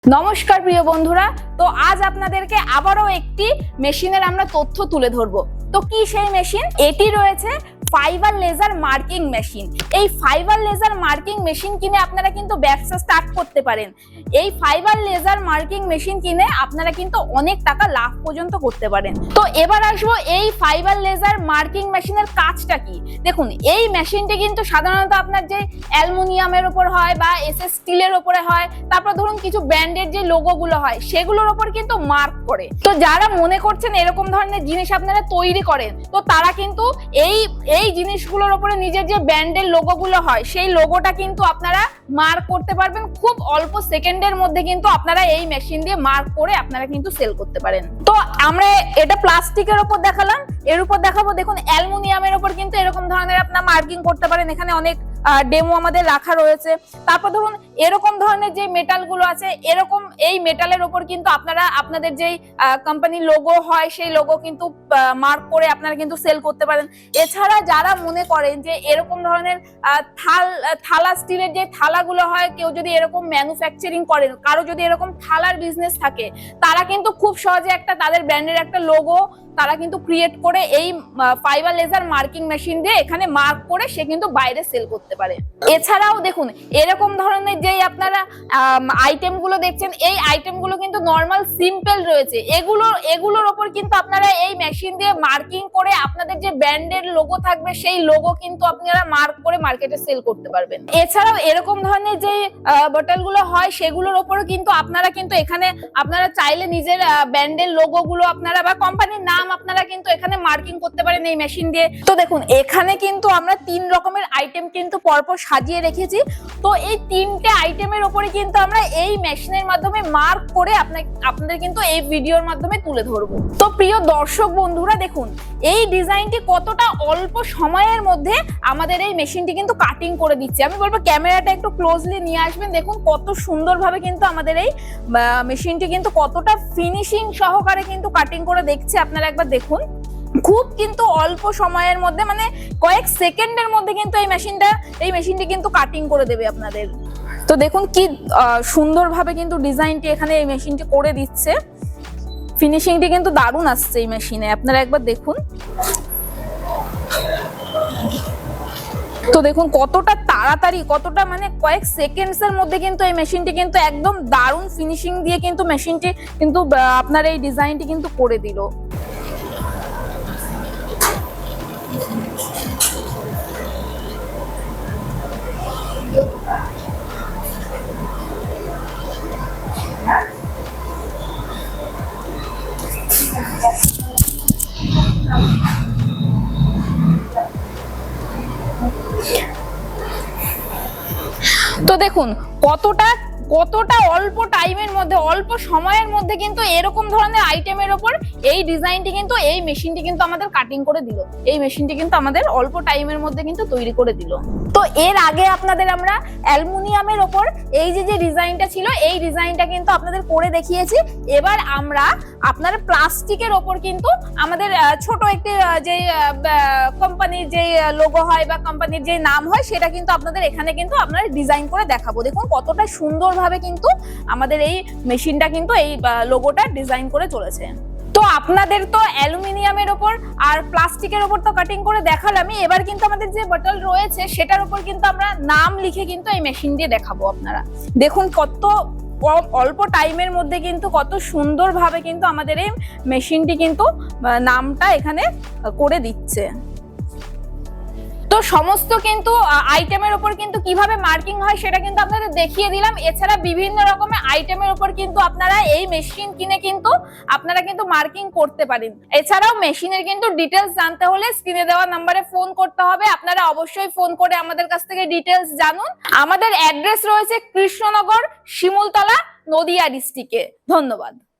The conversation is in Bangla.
নমস্কার প্রিয় বন্ধুরা, তো আজ আপনাদেরকে আবারও একটি মেশিনের আমরা তথ্য তুলে ধরবো। তো কি সেই মেশিন? এটি রয়েছে ফাইবার লেজার মার্কিং মেশিন। এই ফাইবার লেজার মার্কিং মেশিন কিনে আপনারা কিন্তু ব্যবসা স্টার্ট করতে পারেন। এই ফাইবার লেজার মার্কিং মেশিন কিনে আপনারা কিন্তু অনেক টাকা লাভ পর্যন্ত করতে পারেন। তো এবার আসবো এই ফাইবার লেজার মার্কিং মেশিনের কাজটা কি। দেখুন, এই মেশিনটি কিন্তু সাধারণত আপনার যে অ্যালুমিনিয়ামের উপর হয় বা এসএস স্টিলের উপরে হয়, তারপর ধরুন কিছু ব্র্যান্ডের যে লোগো গুলো হয় সেগুলোর উপর কিন্তু মার্ক করে। তো যারা মনে করছেন এরকম ধরনের জিনিস আপনারা তৈরি করেন, তো তারা কিন্তু এই জিনিসগুলোর উপরে নিজের যে ব্র্যান্ডের লোগো গুলো হয় সেই লোগোটা কিন্তু আপনারা মার্ক করতে পারবেন খুব অল্প সেকেন্ডের মধ্যে। কিন্তু আপনারা এই মেশিন দিয়ে মার্ক করে আপনারা কিন্তু সেল করতে পারেন। তো আমরা এটা প্লাস্টিকের উপর দেখালাম, এর উপর দেখাবো দেখুন অ্যালুমিনিয়ামের উপর কিন্তু এরকম ধরনের আপনারা মার্কিং করতে পারেন। এখানে অনেক ডেমো আমাদের রাখা রয়েছে। তারপর ধরুন এরকম ধরনের যে মেটাল গুলো আছে, এরকম এই মেটালের উপর কিন্তু আপনারা আপনাদের যেই কোম্পানির লোগো হয় সেই লোগো কিন্তু মার্ক করে আপনারা কিন্তু সেল করতে পারেন। এছাড়া যারা মনে করেন যে এরকম ধরনের থালা স্টিলের যে থালাগুলো হয়, কেউ যদি এরকম ম্যানুফ্যাকচারিং করেন, কারো যদি এরকম থালার বিজনেস থাকে, তারা কিন্তু খুব সহজে একটা তাদের ব্র্যান্ডের একটা লোগো তারা কিন্তু ক্রিয়েট করে এই ফাইবার লেজার মার্কিং মেশিন দিয়ে এখানে মার্ক করে সে কিন্তু বাইরে সেল করতে পারে। এছাড়াও দেখুন এরকম ধরনের যেই আপনারা আইটেম গুলো দেখছেন, এই আইটেম গুলো কিন্তু নর্মাল সিম্পল রয়েছে। এগুলোর ওপর কিন্তু আপনারা এই মেশিন দিয়ে মার্কিং করে আপনাদের যে ব্র্যান্ডের লোগো থাকবে সেই লোগো কিন্তু আপনারা মার্ক করে মার্কেটে সেল করতে পারবেন। এছাড়াও এরকম ধরনের যে বোতল গুলো হয় সেগুলোর ওপরও কিন্তু আপনারা কিন্তু এখানে আপনারা চাইলে নিজের ব্র্যান্ডের লোগো গুলো আপনারা বা কোম্পানির নাম আপনারা কিন্তু এখানে মার্কিং করতে পারেন এই মেশিন দিয়ে। তো দেখুন এখানে কিন্তু আমরা 3 রকমের আইটেম কিন্তু পরপর সাজিয়ে রেখেছি। তো এই 3টে আইটেমের উপরে কিন্তু আমরা এই মেশিনের মাধ্যমে মার্ক করে আপনাদের কিন্তু এই ভিডিওর মাধ্যমে তুলে ধরবো। তো প্রিয় দর্শক বন্ধুরা, দেখুন এই ডিজাইনটি কতটা অল্প সময়ের মধ্যে আমাদের এই মেশিনটি কিন্তু কাটিং করে দিচ্ছে। আমি বলবো ক্যামেরাটা একটু ক্লোজলি নিয়ে আসবেন। দেখুন কত সুন্দরভাবে কিন্তু আমাদের এই মেশিনটি কিন্তু কতটা ফিনিশিং সহকারে কিন্তু কাটিং করে দেখছে। আপনারা একবার দেখুন, খুব কিন্তু অল্প সময়ের মধ্যে, মানে কয়েক সেকেন্ডের মধ্যে কিন্তু এই মেশিনটি কিন্তু কাটিং করে দেবে আপনাদের। তো দেখুন কি সুন্দরভাবে কিন্তু ডিজাইনটি এখানে এই মেশিনটি করে দিচ্ছে। ফিনিশিংটি কিন্তু দারুণ আসছে এই মেশিনে, আপনারা একবার দেখুন। তো দেখুন কতটা তাড়াতাড়ি, কতটা মানে কয়েক সেকেন্ডস এর মধ্যে কিন্তু এই মেশিনটি কিন্তু একদম দারুণ ফিনিশিং দিয়ে কিন্তু মেশিনটি কিন্তু আপনার এই ডিজাইনটি কিন্তু করে দিল। তো দেখুন কতটা অল্প টাইমের মধ্যে, অল্প সময়ের মধ্যে কিন্তু এরকম ধরনের আইটেমের উপর এই ডিজাইনটি কিন্তু এই মেশিনটি কিন্তু আমাদের কাটিং করে দিল। এই মেশিনটি কিন্তু আমাদের অল্প টাইমের মধ্যে কিন্তু তৈরি করে দিল। তো এর আগে আপনাদের আমরা অ্যালুমিনিয়ামের উপর এই যে ডিজাইনটা ছিল, এই ডিজাইনটা কিন্তু আপনাদের করে দেখিয়েছি। এবার আমরা আপনার প্লাস্টিকের উপর কিন্তু আমাদের ছোট একটি যে কোম্পানির যে লোগো হয় বা কোম্পানির যে নাম হয় সেটা কিন্তু আপনাদের এখানে কিন্তু আপনারা ডিজাইন করে দেখাবো। দেখুন কতটা সুন্দরভাবে কিন্তু আমাদের এই মেশিনটা কিন্তু এই লোগোটা ডিজাইন করে চলেছে। তো আপনাদের তো অ্যালুমিনিয়ামের উপর আর প্লাস্টিকের উপর তো কাটিং করে দেখালামই। এবার কিন্তু আমাদের যে বোতল রয়েছে সেটার উপর কিন্তু আমরা নাম লিখে কিন্তু এই মেশিন দিয়ে দেখাবো। আপনারা দেখুন কত অল্প টাইমের মধ্যে কিন্তু কত সুন্দরভাবে কিন্তু আমাদের এই মেশিনটি কিন্তু নামটা এখানে করে দিচ্ছে। তো সমস্ত কিন্তু আইটেমের উপর কিন্তু কিভাবে মার্কিং হয় সেটা কিন্তু আপনাদের দেখিয়ে দিলাম। এছাড়া বিভিন্ন রকমের আইটেমের উপর কিন্তু আপনারা এই মেশিন কিনে কিন্তু আপনারা কিন্তু মার্কিং করতে পারেন। এছাড়াও মেশিনের কিন্তু ডিটেলস জানতে হলে স্ক্রিনে দেওয়া নম্বরে ফোন করতে হবে। আপনারা অবশ্যই ফোন করে আমাদের কাছ থেকে ডিটেলস জানুন। আমাদের অ্যাড্রেস রয়েছে কৃষ্ণনগর, শিমুলতলা, নদিয়া ডিস্ট্রিক্টে। ধন্যবাদ।